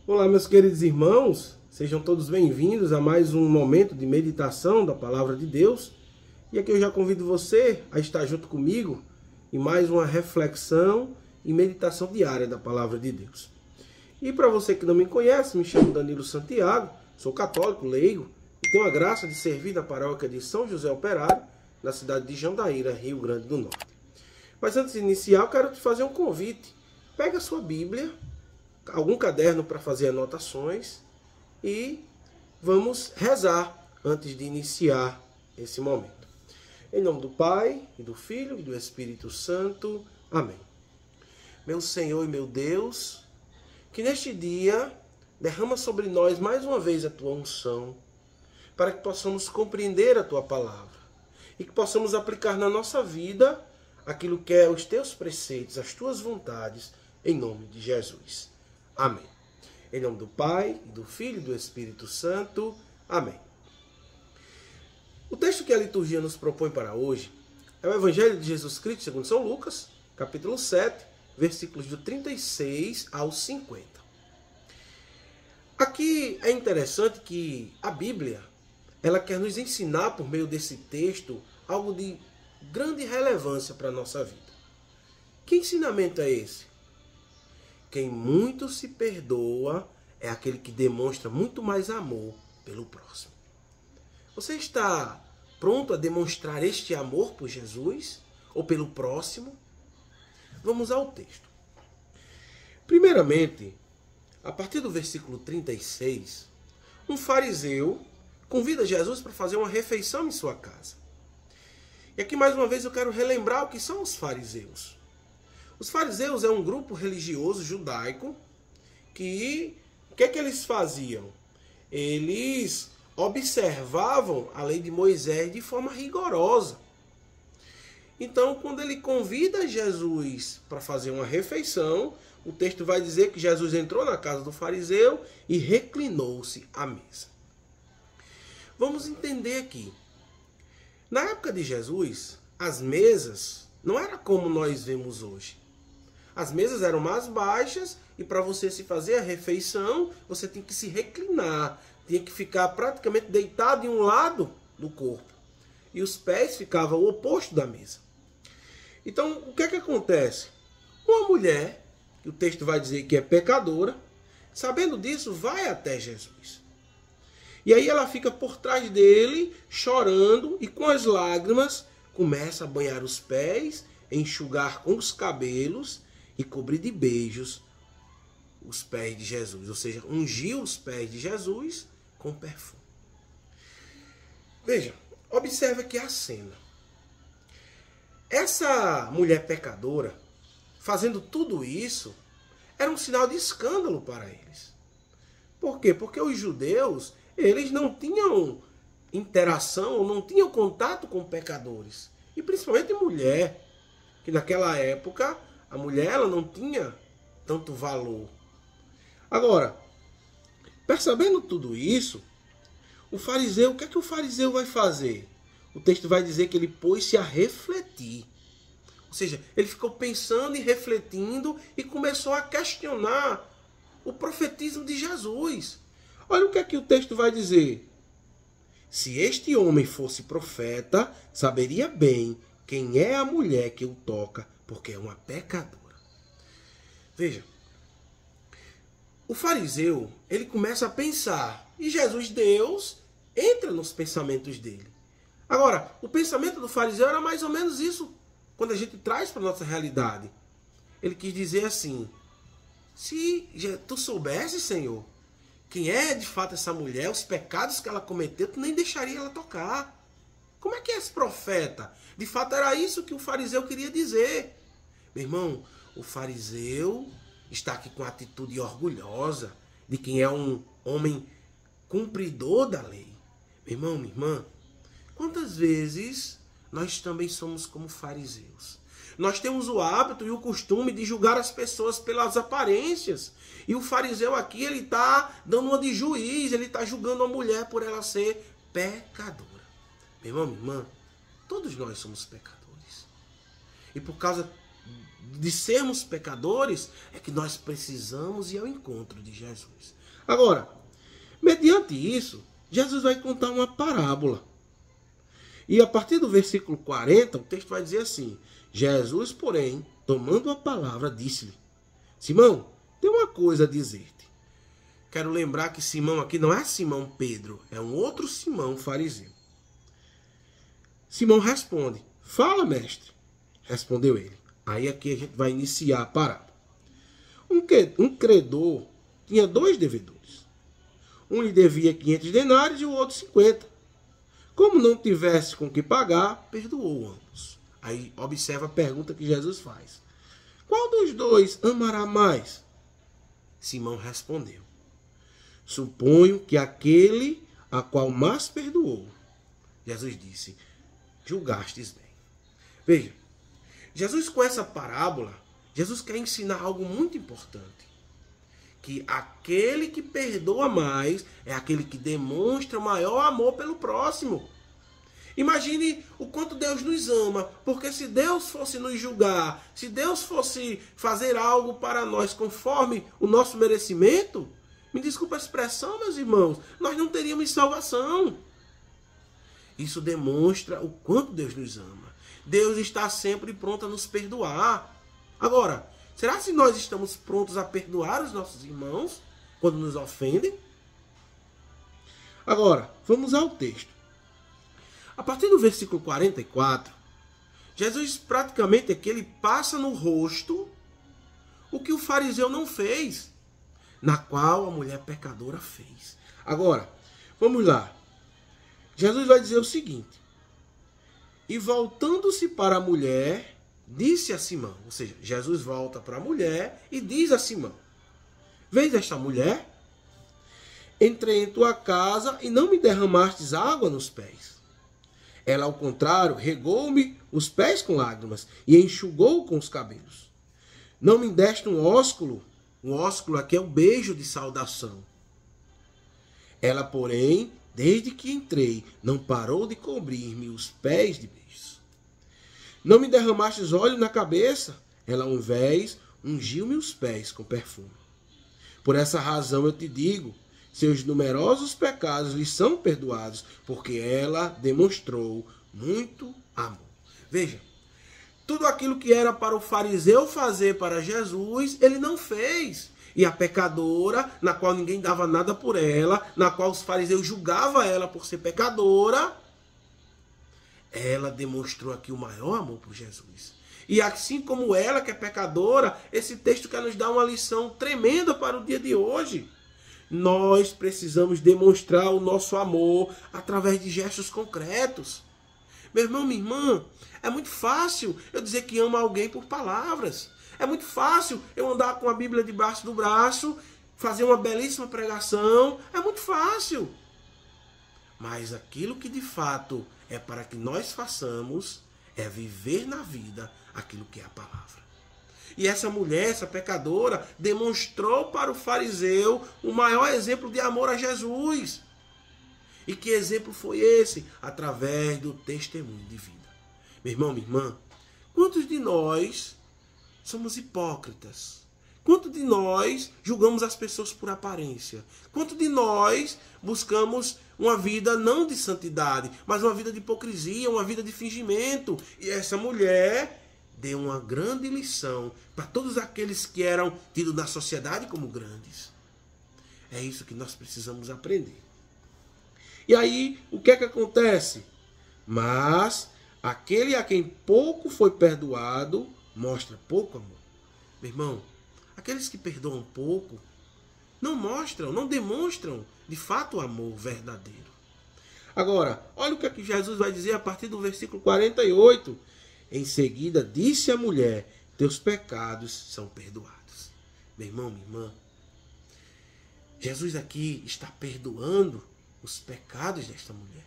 Olá, meus queridos irmãos, sejam todos bem-vindos a mais um momento de meditação da Palavra de Deus. E aqui eu já convido você a estar junto comigo em mais uma reflexão e meditação diária da Palavra de Deus. E para você que não me conhece, me chamo Danilo Santiago, sou católico, leigo e tenho a graça de servir na paróquia de São José Operário, na cidade de Jandaíra, Rio Grande do Norte. Mas antes de iniciar, eu quero te fazer um convite. Pega a sua Bíblia, algum caderno para fazer anotações e vamos rezar antes de iniciar esse momento. Em nome do Pai, e do Filho e do Espírito Santo. Amém. Meu Senhor e meu Deus, que neste dia derrama sobre nós mais uma vez a Tua unção, para que possamos compreender a Tua palavra e que possamos aplicar na nossa vida aquilo que é os Teus preceitos, as Tuas vontades, em nome de Jesus. Amém. Em nome do Pai, do Filho e do Espírito Santo. Amém. O texto que a liturgia nos propõe para hoje é o Evangelho de Jesus Cristo segundo São Lucas, capítulo 7, versículos do 36 ao 50. Aqui é interessante que a Bíblia, ela quer nos ensinar por meio desse texto algo de grande relevância para a nossa vida. Que ensinamento é esse? Quem muito se perdoa é aquele que demonstra muito mais amor pelo próximo. Você está pronto a demonstrar este amor por Jesus ou pelo próximo? Vamos ao texto. Primeiramente, a partir do versículo 36, um fariseu convida Jesus para fazer uma refeição em sua casa. E aqui mais uma vez eu quero relembrar o que são os fariseus. Os fariseus é um grupo religioso judaico que, o que é que eles faziam? Eles observavam a lei de Moisés de forma rigorosa. Então, quando ele convida Jesus para fazer uma refeição, o texto vai dizer que Jesus entrou na casa do fariseu e reclinou-se à mesa. Vamos entender aqui. Na época de Jesus, as mesas não eram como nós vemos hoje. As mesas eram mais baixas e para você se fazer a refeição, você tinha que se reclinar, tinha que ficar praticamente deitado em um lado do corpo. E os pés ficavam o oposto da mesa. Então, o que é que acontece? Uma mulher, que o texto vai dizer que é pecadora, sabendo disso, vai até Jesus. E aí ela fica por trás dele, chorando, e com as lágrimas começa a banhar os pés, enxugar com os cabelos e cobrir de beijos os pés de Jesus. Ou seja, ungiu os pés de Jesus com perfume. Veja, observe aqui a cena. Essa mulher pecadora, fazendo tudo isso, era um sinal de escândalo para eles. Por quê? Porque os judeus, eles não tinham interação, não tinham contato com pecadores. E principalmente mulher, que naquela época a mulher ela não tinha tanto valor. Agora, percebendo tudo isso, o fariseu, o que é que o fariseu vai fazer? O texto vai dizer que ele pôs-se a refletir. Ou seja, ele ficou pensando e refletindo e começou a questionar o profetismo de Jesus. Olha o que é que o texto vai dizer. Se este homem fosse profeta, saberia bem quem é a mulher que o toca, porque é uma pecadora. Veja, o fariseu, ele começa a pensar, e Jesus, Deus, entra nos pensamentos dele. Agora, o pensamento do fariseu era mais ou menos isso, quando a gente traz para a nossa realidade. Ele quis dizer assim, se tu soubesse, Senhor, quem é de fato essa mulher, os pecados que ela cometeu, tu nem deixaria ela tocar. Como é que é esse profeta? De fato era isso que o fariseu queria dizer. Meu irmão, o fariseu está aqui com a atitude orgulhosa de quem é um homem cumpridor da lei. Meu irmão, minha irmã, quantas vezes nós também somos como fariseus? Nós temos o hábito e o costume de julgar as pessoas pelas aparências. E o fariseu aqui, ele está dando uma de juiz, ele está julgando a mulher por ela ser pecadora. Meu irmão, minha irmã, todos nós somos pecadores. E por causa de sermos pecadores, é que nós precisamos ir ao encontro de Jesus. Agora, mediante isso, Jesus vai contar uma parábola. E a partir do versículo 40, o texto vai dizer assim: Jesus, porém, tomando a palavra, disse-lhe: Simão, tem uma coisa a dizer-te. Quero lembrar que Simão aqui não é Simão Pedro, é um outro Simão fariseu. Simão responde: Fala, mestre. Respondeu ele. Aí aqui a gente vai iniciar a parábola. Um credor tinha 2 devedores. Um lhe devia 500 denários e o outro 50. Como não tivesse com que pagar, perdoou ambos. Aí observa a pergunta que Jesus faz: Qual dos 2 amará mais? Simão respondeu: Suponho que aquele a qual mais perdoou. Jesus disse: Julgastes bem. Veja, Jesus com essa parábola, Jesus quer ensinar algo muito importante. Que aquele que perdoa mais é aquele que demonstra maior amor pelo próximo. Imagine o quanto Deus nos ama, porque se Deus fosse nos julgar, se Deus fosse fazer algo para nós conforme o nosso merecimento, me desculpa a expressão, meus irmãos, nós não teríamos salvação. Isso demonstra o quanto Deus nos ama. Deus está sempre pronto a nos perdoar. Agora, será que nós estamos prontos a perdoar os nossos irmãos quando nos ofendem? Agora, vamos ao texto. A partir do versículo 44, Jesus praticamente aqui ele passa no rosto o que o fariseu não fez, na qual a mulher pecadora fez. Agora, vamos lá. Jesus vai dizer o seguinte: E voltando-se para a mulher, disse a Simão, ou seja, Jesus volta para a mulher e diz a Simão: Vês esta mulher? Entrei em tua casa e não me derramastes água nos pés. Ela, ao contrário, regou-me os pés com lágrimas e enxugou com os cabelos. Não me deste um ósculo aqui é o beijo de saudação. Ela, porém, desde que entrei, não parou de cobrir-me os pés de beijos. Não me derramastes óleo na cabeça. Ela, ao invés, ungiu-me os pés com perfume. Por essa razão eu te digo, seus numerosos pecados lhe são perdoados, porque ela demonstrou muito amor. Veja, tudo aquilo que era para o fariseu fazer para Jesus, ele não fez. E a pecadora, na qual ninguém dava nada por ela, na qual os fariseus julgavam ela por ser pecadora, ela demonstrou aqui o maior amor por Jesus. E assim como ela, que é pecadora, esse texto quer nos dar uma lição tremenda para o dia de hoje. Nós precisamos demonstrar o nosso amor através de gestos concretos. Meu irmão, minha irmã, é muito fácil eu dizer que amo alguém por palavras. É muito fácil eu andar com a Bíblia debaixo do braço, fazer uma belíssima pregação. É muito fácil. Mas aquilo que de fato é para que nós façamos é viver na vida aquilo que é a palavra. E essa mulher, essa pecadora, demonstrou para o fariseu o maior exemplo de amor a Jesus. E que exemplo foi esse? Através do testemunho de vida. Meu irmão, minha irmã, quantos de nós somos hipócritas? Quantos de nós julgamos as pessoas por aparência? Quantos de nós buscamos uma vida não de santidade, mas uma vida de hipocrisia, uma vida de fingimento? E essa mulher deu uma grande lição para todos aqueles que eram tidos na sociedade como grandes. É isso que nós precisamos aprender. E aí, o que é que acontece? Mas aquele a quem pouco foi perdoado mostra pouco amor. Meu irmão, aqueles que perdoam pouco não mostram, não demonstram de fato o amor verdadeiro. Agora, olha o que é que Jesus vai dizer a partir do versículo 48. Em seguida, disse a mulher: teus pecados são perdoados. Meu irmão, minha irmã, Jesus aqui está perdoando os pecados desta mulher.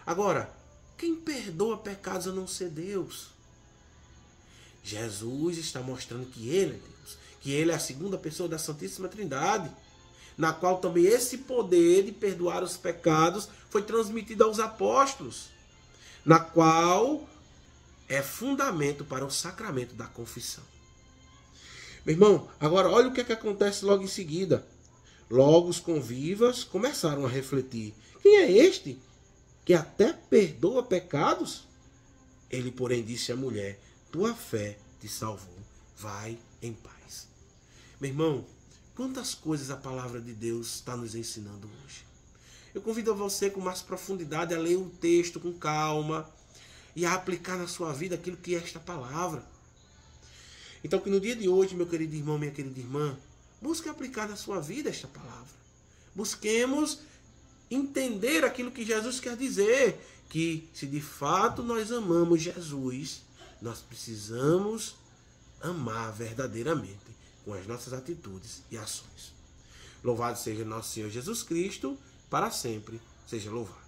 Agora, quem perdoa pecados a não ser Deus? Jesus está mostrando que Ele é Deus, que Ele é a segunda pessoa da Santíssima Trindade, na qual também esse poder de perdoar os pecados foi transmitido aos apóstolos, na qual é fundamento para o sacramento da confissão. Meu irmão, agora olha o que acontece logo em seguida. Logo os convivas começaram a refletir. Quem é este que até perdoa pecados? Ele, porém, disse à mulher: tua fé te salvou. Vai em paz. Meu irmão, quantas coisas a palavra de Deus está nos ensinando hoje. Eu convido você com mais profundidade a ler o texto com calma e a aplicar na sua vida aquilo que é esta palavra. Então, que no dia de hoje, meu querido irmão, minha querida irmã, busque aplicar na sua vida esta palavra. Busquemos entender aquilo que Jesus quer dizer, que se de fato nós amamos Jesus, nós precisamos amar verdadeiramente com as nossas atitudes e ações. Louvado seja nosso Senhor Jesus Cristo, para sempre seja louvado.